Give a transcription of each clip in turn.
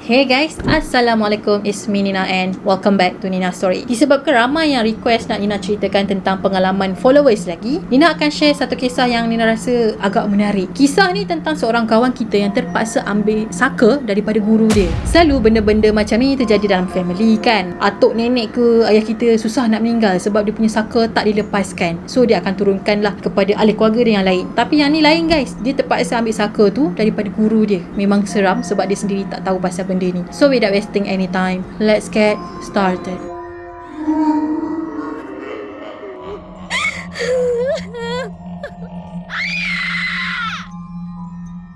Hey guys, Assalamualaikum. It's me Nina and welcome back to Nina Story. Disebabkan ramai yang request nak Nina ceritakan tentang pengalaman followers lagi, Nina akan share satu kisah yang Nina rasa agak menarik. Kisah ni tentang seorang kawan kita yang terpaksa ambil saka daripada guru dia. Selalu benda-benda macam ni terjadi dalam family kan. Atuk nenek ke ayah kita susah nak meninggal sebab dia punya saka tak dilepaskan. So dia akan turunkanlah kepada ahli keluarga dia yang lain. Tapi yang ni lain guys, dia terpaksa ambil saka tu daripada guru dia. Memang seram sebab dia sendiri tak tahu pasal benda ni. So without wasting any time, let's get started.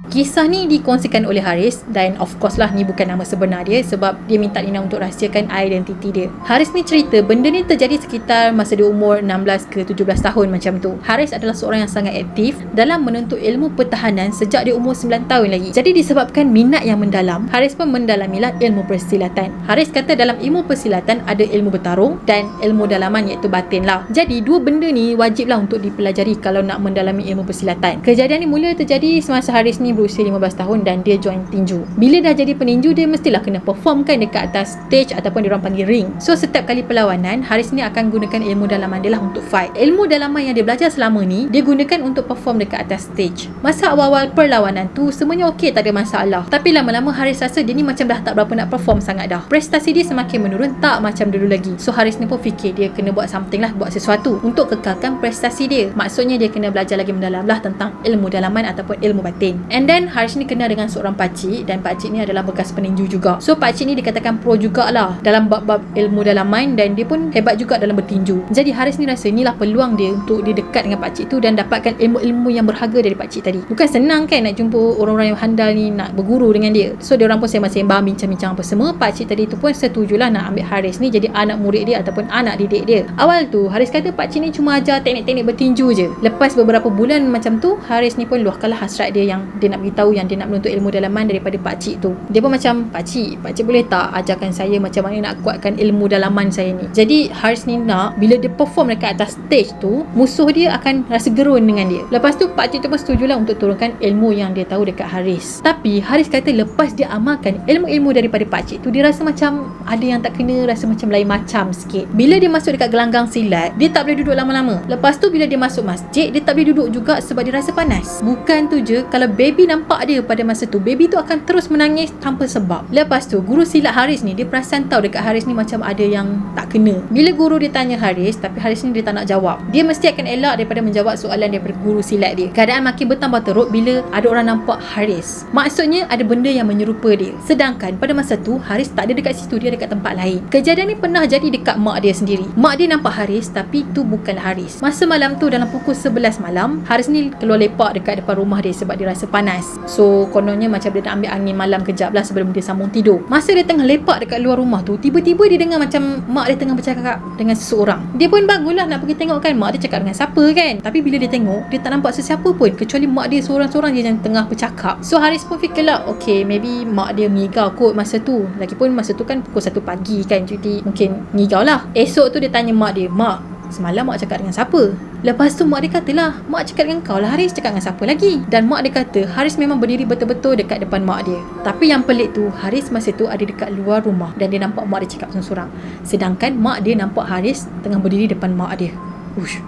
Kisah ni dikongsikan oleh Haris dan of course lah ni bukan nama sebenar dia sebab dia minta Nina untuk rahsiakan identiti dia. Haris ni cerita benda ni terjadi sekitar masa dia umur 16 ke 17 tahun macam tu. Haris adalah seorang yang sangat aktif dalam menuntut ilmu pertahanan sejak dia umur 9 tahun lagi. Jadi disebabkan minat yang mendalam, Haris pun mendalamilah ilmu persilatan. Haris kata dalam ilmu persilatan ada ilmu bertarung dan ilmu dalaman iaitu batin lah. Jadi dua benda ni wajiblah untuk dipelajari kalau nak mendalami ilmu persilatan. Kejadian ni mula terjadi semasa Haris ni berusia 15 tahun dan dia join tinju. Bila dah jadi peninju, dia mestilah kena perform kan dekat atas stage ataupun diorang panggil ring. So setiap kali perlawanan, Haris ni akan gunakan ilmu dalaman dia lah untuk fight. Ilmu dalaman yang dia belajar selama ni, dia gunakan untuk perform dekat atas stage. Masa awal-awal perlawanan tu, semuanya okey, tak ada masalah. Tapi lama-lama Haris rasa dia ni macam dah tak berapa nak perform sangat dah. Prestasi dia semakin menurun, tak macam dulu lagi. So Haris ni pun fikir dia kena buat something lah, buat sesuatu untuk kekalkan prestasi dia. Maksudnya dia kena belajar lagi mendalam lah tentang ilmu dalaman ataupun ilmu batin. And then Haris ni kenal dengan seorang pakcik dan pakcik ni adalah bekas peninju juga. So pakcik ni dikatakan pro jugalah dalam bab-bab ilmu dalaman dan dia pun hebat juga dalam bertinju. Jadi Haris ni rasa inilah peluang dia untuk dia dekat dengan pakcik tu dan dapatkan ilmu-ilmu yang berharga dari pakcik tadi. Bukan senang kan nak jumpa orang-orang yang handal ni nak berguru dengan dia. So diorang pun sembang-sembang, bincang-bincang apa semua. Pakcik tadi tu pun setujulah nak ambil Haris ni jadi anak murid dia ataupun anak didik dia. Awal tu Haris kata pakcik ni cuma ajar teknik-teknik bertinju je. Lepas beberapa bulan macam tu, Haris ni pun luahkanlah hasrat dia yang dia nak beritahu yang dia nak menuntut ilmu dalaman daripada pakcik tu. Dia pun macam, pakcik boleh tak ajarkan saya macam mana nak kuatkan ilmu dalaman saya ni. Jadi Haris ni nak bila dia perform dekat atas stage tu, musuh dia akan rasa gerun dengan dia. Lepas tu pakcik tu pun setujulah untuk turunkan ilmu yang dia tahu dekat Haris. Tapi Haris kata lepas dia amalkan ilmu-ilmu daripada pakcik tu, dia rasa macam ada yang tak kena, rasa macam lain macam sikit. Bila dia masuk dekat gelanggang silat, dia tak boleh duduk lama-lama. Lepas tu bila dia masuk masjid, dia tak boleh duduk juga sebab dia rasa panas. Bukan tu je, kalau baby nampak dia pada masa tu, baby tu akan terus menangis tanpa sebab. Lepas tu guru silat Haris ni, dia perasan tahu dekat Haris ni macam ada yang tak kena. Bila guru dia tanya Haris, tapi Haris ni dia tak nak jawab. Dia mesti akan elak daripada menjawab soalan daripada guru silat dia. Keadaan makin bertambah teruk bila ada orang nampak Haris. Maksudnya ada benda yang menyerupa dia. Sedangkan pada masa tu Haris tak ada dekat situ, dia dekat tempat lain. Kejadian ni pernah jadi dekat mak dia sendiri. Mak dia nampak Haris tapi tu bukanlah Haris. Masa malam tu dalam pukul 11 malam, Haris ni keluar lepak dekat depan rumah dia sebab dia rasa panas. So kononnya macam dia nak ambil angin malam kejap lah sebelum dia sambung tidur. Masa dia tengah lepak dekat luar rumah tu, tiba-tiba dia dengar macam mak dia tengah bercakap dengan seseorang. Dia pun bangunlah nak pergi tengok kan mak dia cakap dengan siapa kan. Tapi bila dia tengok, dia tak nampak sesiapa pun kecuali mak dia seorang-seorang je yang tengah bercakap. So Haris pun fikirlah, okay, maybe mak dia mengigau kot masa tu. Lagipun masa tu kan pukul 1 pagi kan, jadi mungkin mengigau lah. Esok tu dia tanya mak dia, mak, semalam mak cakap dengan siapa? Lepas tu mak dia katalah, mak cakap dengan kau lah Haris, cakap dengan siapa lagi? Dan mak dia kata Haris memang berdiri betul-betul dekat depan mak dia. Tapi yang pelik tu, Haris masa tu ada dekat luar rumah dan dia nampak mak dia cakap seorang-seorang. Sedangkan mak dia nampak Haris tengah berdiri depan mak dia. Ush,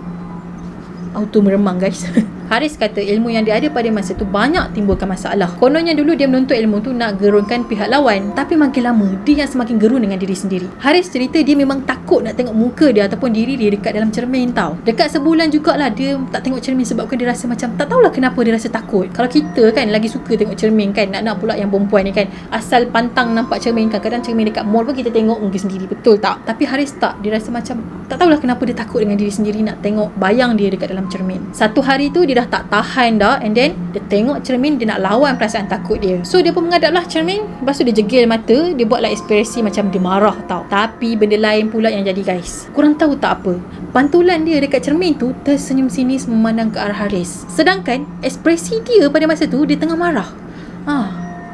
auto meremang guys. Haris kata ilmu yang dia ada pada masa tu banyak timbulkan masalah. Kononnya dulu dia menuntut ilmu tu nak gerunkan pihak lawan, tapi makin lama dia yang semakin gerun dengan diri sendiri. Haris cerita dia memang takut nak tengok muka dia ataupun diri dia dekat dalam cermin tau. Dekat sebulan jugalah dia tak tengok cermin sebabkan dia rasa macam, tak tahulah kenapa dia rasa takut. Kalau kita kan lagi suka tengok cermin kan, nak pula yang perempuan ni kan, asal pantang nampak cermin kan, kadang cermin dekat mall pun kita tengok muka sendiri, betul tak? Tapi Haris tak, dia rasa macam tak tahulah kenapa dia takut dengan diri sendiri nak tengok bayang dia dekat dalam cermin. Satu hari tu dia dah tak tahan dah, and then dia tengok cermin, dia nak lawan perasaan takut dia. So dia pun menghadaplah cermin, lepas tu dia jegil mata, dia buatlah ekspresi macam dia marah tau. Tapi benda lain pula yang jadi guys. Korang tahu tak apa? Pantulan dia dekat cermin tu tersenyum sinis memandang ke arah Haris. Sedangkan ekspresi dia pada masa tu dia tengah marah.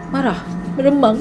Marah, meremang.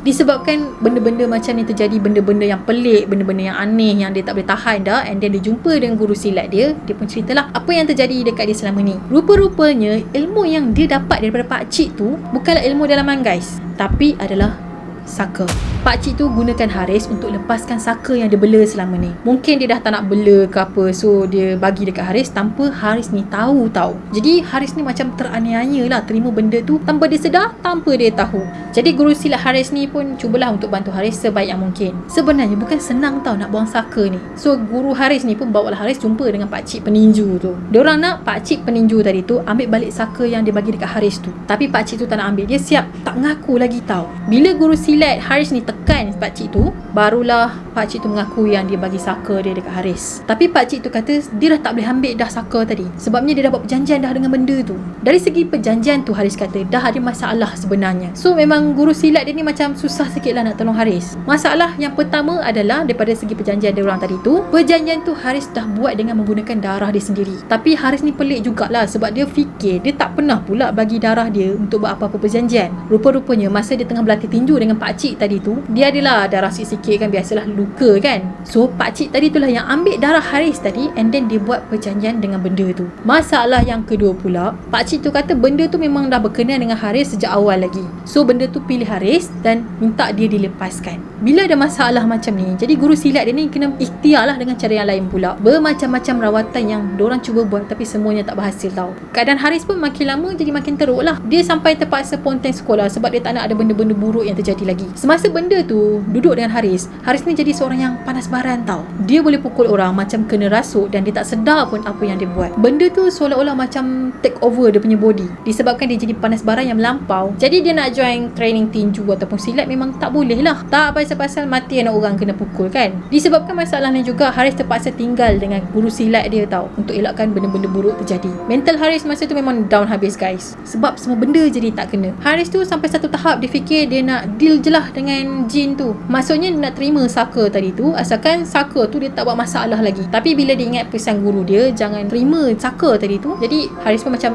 Disebabkan benda-benda macam ni terjadi, benda-benda yang pelik, benda-benda yang aneh yang dia tak boleh tahan dah, and then dia jumpa dengan guru silat dia pun ceritalah apa yang terjadi dekat dia selama ni. Rupa-rupanya ilmu yang dia dapat daripada pakcik tu bukanlah ilmu dalaman guys, tapi adalah saka. Pakcik tu gunakan Haris untuk lepaskan saka yang dia bela selama ni. Mungkin dia dah tak nak bela ke apa, so dia bagi dekat Haris tanpa Haris ni tahu tau. Jadi Haris ni macam teraniaya lah, terima benda tu tanpa dia sedar, tanpa dia tahu. Jadi guru silat Haris ni pun cubalah untuk bantu Haris sebaik yang mungkin. Sebenarnya bukan senang tau nak buang saka ni. So guru Haris ni pun bawa Haris jumpa dengan pakcik peninju tu. Diorang nak pakcik peninju tadi tu ambil balik saka yang dia bagi dekat Haris tu. Tapi pakcik tu tak nak ambil, dia siap tak mengaku lagi tau. Bila guru silat Haris ni tekan pakcik tu, barulah pakcik tu mengaku yang dia bagi saka dia dekat Haris. Tapi pakcik tu kata dia dah tak boleh ambil dah saka tadi, sebabnya dia dah buat perjanjian dah dengan benda tu. Dari segi perjanjian tu Haris kata dah ada masalah sebenarnya. So memang guru silat dia ni macam susah sikit lah nak tolong Haris. Masalah yang pertama adalah daripada segi perjanjian dia orang tadi tu, perjanjian tu Haris dah buat dengan menggunakan darah dia sendiri. Tapi Haris ni pelik jugalah, sebab dia fikir dia tak pernah pula bagi darah dia untuk buat apa-apa perjanjian. Rupa-rupanya masa dia tengah berlatih tinju dengan pakcik tadi tu, dia adalah darah sikit-sikit kan, biasalah luka kan. So pakcik tadi itulah yang ambil darah Haris tadi, and then dia buat perjanjian dengan benda tu. Masalah yang kedua pula, pakcik tu kata benda tu memang dah berkenan dengan Haris sejak awal lagi. So benda tu pilih Haris dan minta dia dilepaskan. Bila ada masalah macam ni, jadi guru silat dia ni kena ikhtiar lah dengan cara yang lain pula. Bermacam-macam rawatan yang diorang cuba buat, tapi semuanya tak berhasil tau. Keadaan Haris pun makin lama jadi makin teruk lah. Dia sampai terpaksa ponteng sekolah sebab dia tak nak ada benda-benda buruk yang terjadi lagi. Semasa benda tu duduk dengan Haris ni jadi seorang yang panas baran tau. Dia boleh pukul orang macam kena rasuk dan dia tak sedar pun apa yang dia buat. Benda tu seolah-olah macam take over dia punya body. Disebabkan dia jadi panas baran yang melampau, jadi dia nak join training tinju ataupun silat memang tak boleh lah. Tak pasal-pasal mati anak orang kena pukul kan. Disebabkan masalah ni juga, Haris terpaksa tinggal dengan guru silat dia tau, untuk elakkan benda-benda buruk terjadi. Mental Haris masa tu memang down habis guys, sebab semua benda jadi tak kena. Haris tu sampai satu tahap dia fikir dia nak deal je lah dengan jin tu. Maksudnya dia nak terima saka tadi tu, asalkan saka tu dia tak buat masalah lagi. Tapi bila dia ingat pesan guru dia jangan terima saka tadi tu, jadi Haris pun macam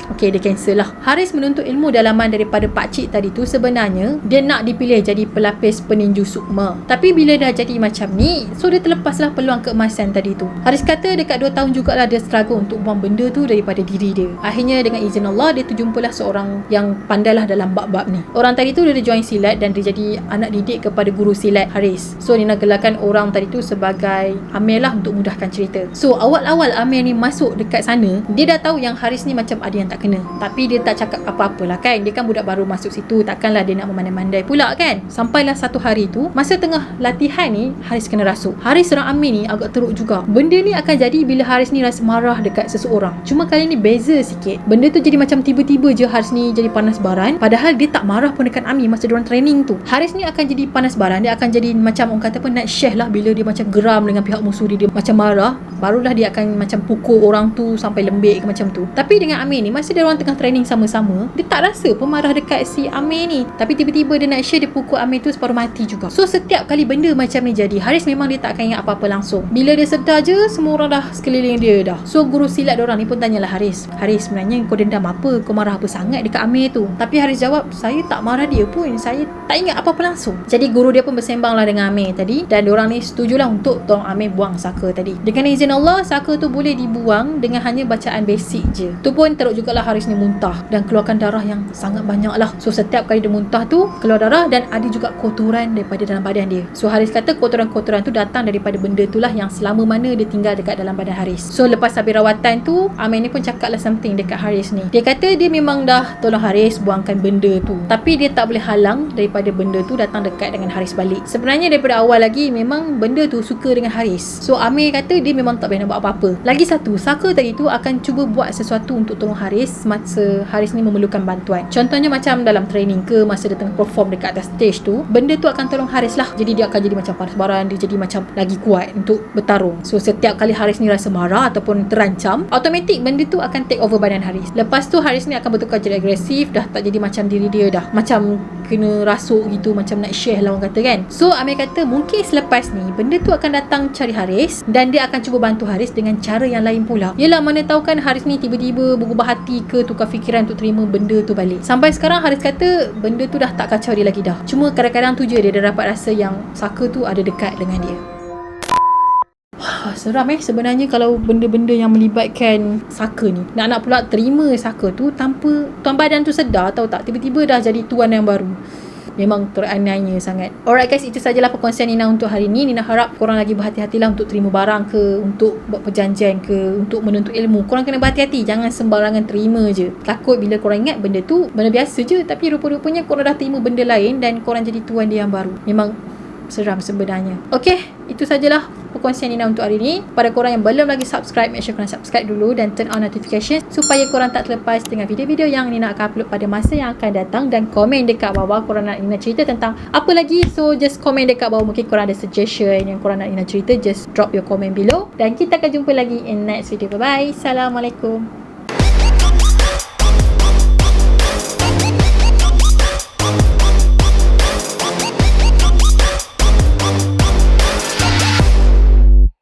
okey, dia cancel lah. Haris menuntut ilmu dalaman daripada pakcik tadi tu. Sebenarnya dia nak dipilih jadi pelapis peninju sukma, tapi bila dah jadi macam ni, so dia terlepaslah peluang keemasan tadi tu. Haris kata dekat 2 tahun jugalah dia struggle untuk buang benda tu daripada diri dia. Akhirnya dengan izin Allah, dia terjumpalah seorang yang pandailah dalam bab-bab ni. Orang tadi tu dia join silat dan dia jadi anak didik kepada guru silat Haris. So dia nak gelarkan orang tadi tu sebagai Amir lah untuk mudahkan cerita. So awal-awal Amir ni masuk dekat sana, dia dah tahu yang Haris ni macam ada yang tak kena, tapi dia tak cakap apa-apalah kan. Dia kan budak baru masuk situ, takkanlah dia nak memandai-mandai pula kan. Sampailah satu hari tu, masa tengah latihan ni, Haris kena rasuk. Haris serang Amir ni agak teruk juga. Benda ni akan jadi bila Haris ni rasa marah dekat seseorang. Cuma kali ni beza sikit. Benda tu jadi macam tiba-tiba je Haris ni jadi panas baran, padahal dia tak marah pun dekat Amir masa diorang training tu. Haris ni akan jadi panas baran, dia akan jadi macam orang kata apa, night shift lah. Bila dia macam geram dengan pihak musuh dia macam marah, barulah dia akan macam pukul orang tu sampai lembik ke macam tu. Tapi dengan Amir ni, masa dia orang tengah training sama-sama, dia tak rasa pun marah dekat si Amir ni. Tapi tiba-tiba dia nak share, dia pukul Amir tu separuh mati juga. So setiap kali benda macam ni jadi, Haris memang dia tak akan ingat apa-apa langsung. Bila dia sedar je, semua orang dah sekeliling dia dah. So guru silat diorang ni pun tanyalah Haris, Haris sebenarnya kau dendam apa? Kau marah apa sangat dekat Amir tu? Tapi Haris jawab, saya tak marah dia pun, saya tak ingat apa-apa langsung. Jadi guru dia pun bersembang lah dengan Amir tadi, dan diorang ni setujulah untuk tolong Amir buang saka tadi. Dengan izin Allah, saka tu boleh dibuang dengan hanya bacaan basic je. Tu pun teruk jugalah Haris ni muntah dan keluarkan darah yang sangat banyak lah. So setiap kali dia muntah tu keluar darah, dan ada juga kotoran daripada dalam badan dia. So Haris kata kotoran-kotoran tu datang daripada benda tu lah yang selama mana dia tinggal dekat dalam badan Haris. So lepas habis rawatan tu, Amir ni pun cakap lah something dekat Haris ni. Dia kata dia memang dah tolong Haris buangkan benda tu, tapi dia tak boleh halang daripada benda tu datang dekat dengan Haris balik. Sebenarnya daripada awal lagi memang benda tu suka dengan Haris. So Amir kata dia memang tak boleh nak buat apa-apa. Lagi satu, saka tadi tu akan cuba buat sesuatu untuk tolong Haris masa Haris ni memerlukan bantuan. Contohnya macam dalam training ke, masa dia tengah perform dekat atas stage tu, benda tu akan tolong Haris lah. Jadi dia akan jadi macam panas baran, dia jadi macam lagi kuat untuk bertarung. So setiap kali Haris ni rasa marah ataupun terancam, automatik benda tu akan take over badan Haris. Lepas tu Haris ni akan bertukar jadi agresif, dah tak jadi macam diri dia dah, macam kena rasuk gitu, macam nak share lah orang kata kan. So Amir kata mungkin selepas ni benda tu akan datang cari Haris, dan dia akan cuba bantu Haris dengan cara yang lain pula. Yelah, mana tahu kan Haris ni tiba-tiba berubah hati hati ke tukar fikiran untuk terima benda tu balik. Sampai sekarang Haris kata benda tu dah tak kacau dia lagi dah. Cuma kadang-kadang tu je dia dah dapat rasa yang Saka tu ada dekat dengan dia. Seram sebenarnya kalau benda-benda yang melibatkan Saka ni. Nak pula terima Saka tu tanpa tuan badan tu sedar, tahu tak, tiba-tiba dah jadi tuan yang baru. Memang teraniaya sangat. Alright guys, itu sajalah perkongsian Nina untuk hari ni. Nina harap korang lagi berhati-hatilah untuk terima barang ke, untuk buat perjanjian ke, untuk menuntut ilmu. Korang kena berhati-hati, jangan sembarangan terima je. Takut bila korang ingat benda tu benda biasa je, tapi rupa-rupanya korang dah terima benda lain dan korang jadi tuan dia yang baru. Memang seram sebenarnya. Okay, itu sajalah perkongsian Nina untuk hari ni. Pada korang yang belum lagi subscribe, make sure korang subscribe dulu dan turn on notification supaya korang tak terlepas dengan video-video yang Nina akan upload pada masa yang akan datang. Dan komen dekat bawah korang nak Nina cerita tentang apa lagi. So just komen dekat bawah, mungkin korang ada suggestion yang korang nak Nina cerita, just drop your comment below. Dan kita akan jumpa lagi in next video. Bye bye. Assalamualaikum.